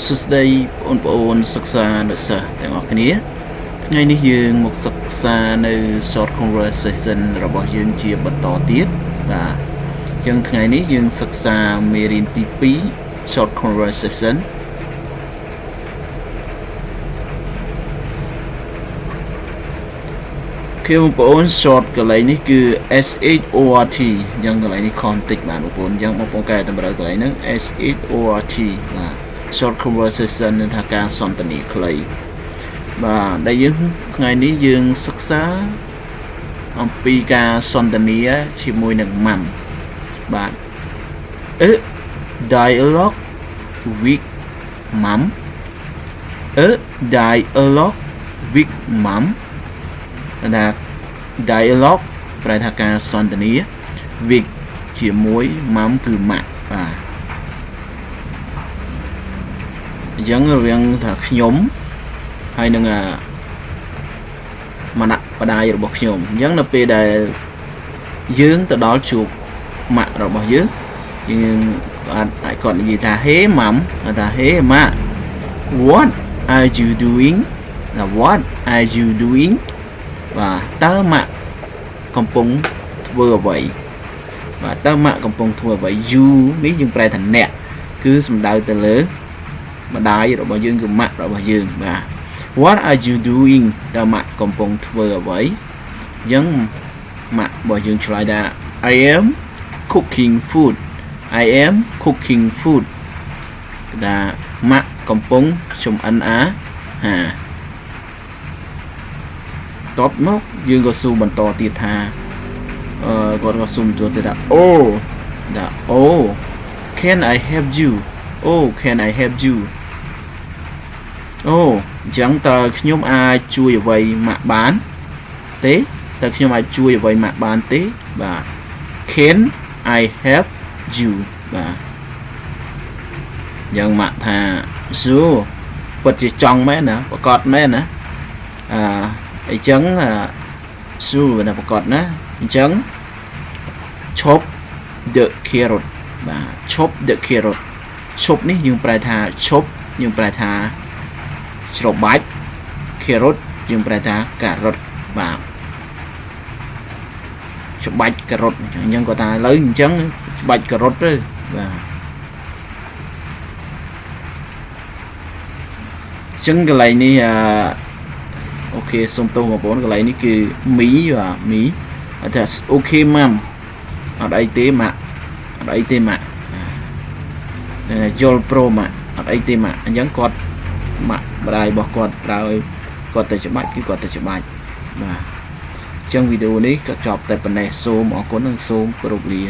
សួស្តីបងប្អូនសិក្សានៅសិស្សទាំងអស់គ្នាថ្ងៃនេះយើងមកសិក្សានៅ short conversation របស់យើងជាបន្តទៀតបាទអញ្ចឹងថ្ងៃនេះយើងសិក្សាមេរៀនទី2 short conversation គឺបងប្អូន short កន្លែងនេះគឺ short អញ្ចឹងកន្លែងនេះខនតិចបាទបងប្អូនអញ្ចឹងបងប្អូនកែតម្រូវកន្លែងហ្នឹង short បាទ short conversation នឹងថាការសន្ទនាខ្លីបាទដែលយើងថ្ងៃនេះយើងសិក្សាអំពីការសន្ទនាជាមួយនឹងម៉ាំបាទdialogue with mom dialogue with mom ថា dialogue ប្រែថាការសន្ទនា with ជាមួយ mom គឺម៉ាក់បាទអញ្ចឹងរឿងថាខ្ញុំហើយនឹងម្នាក់ម្ដាយរបស់ខ្ញុំអញ្ចឹងនៅពេលដែលយើងទៅដល់ជួបម៉ាក់របស់យើងអាចគាត់និយាយថា Hey mom ថា Hey ma what are you doing ថា what are you doing បាទតើម៉ាក់កំពុងធ្វើអ្វីបាទតើម៉ាក់កំពុងធ្វើអ្វី you នេះយើងប្រែថាអ្នកគឺសំដៅទៅលើម្ដាយរបស់យើងគឺម៉ាក់របស់យើងបាទ What are you doing តើម៉ាក់កំពុងធ្វើអ្វីអញ្ចឹងម៉ាក់របស់យើងឆ្លើយថា I am cooking food I am cooking food ថាម៉ាក់កំពុងចម្អិនអាហារតបមកយើងក៏សួរបន្តទៀតថាគាត់ក៏សួរបន្តទៀតថា Oh can I help you Oh can I help you អូអញ្ចឹងតើខ្ញុំអាចជួយអ្វីម៉ាក់បានទេតើខ្ញុំអាចជួយអ្វីម៉ាក់បានទេបាទ Can I help you បាទយ៉ាងម៉ាក់ថា Sure ពិតជាចង់មែនណាប្រកបមែនណាអញ្ចឹងSure ណាប្រកបណាអញ្ចឹង chop the carrot បាទ chop the carrot chop នេះយើងប្រែថា chop យើងប្រែថាច្របាច់ carrot យើងប្រែថាការ៉ុតបាទច្របាច់ការ៉ុតអញ្ចឹងគាត់ថាឥឡូវអញ្ចឹងច្របាច់ការ៉ុតទៅបាទអញ្ចឹងកន្លែងនេះអូខេសូមទោសបងប្អូនកន្លែងនេះគឺមីបាទមីអត់ថាអូខេម៉ាំអត់អីទេម៉ាក់អត់អីទេម៉ាក់យល់ប្រូម៉ាក់អត់អីទេម៉ាក់អញ្ចឹងគាត់ម៉ាក់ម្ដាយរបស់គាត់ប្រើឲ្យគាត់ទៅច្បាច់គឺគាត់ទៅច្បាច់បាទអញ្ចឹងវីដេអូនេះក៏ចប់តែប៉ុណ្ណេះសូមអរគុណនិងសូមគោរពលា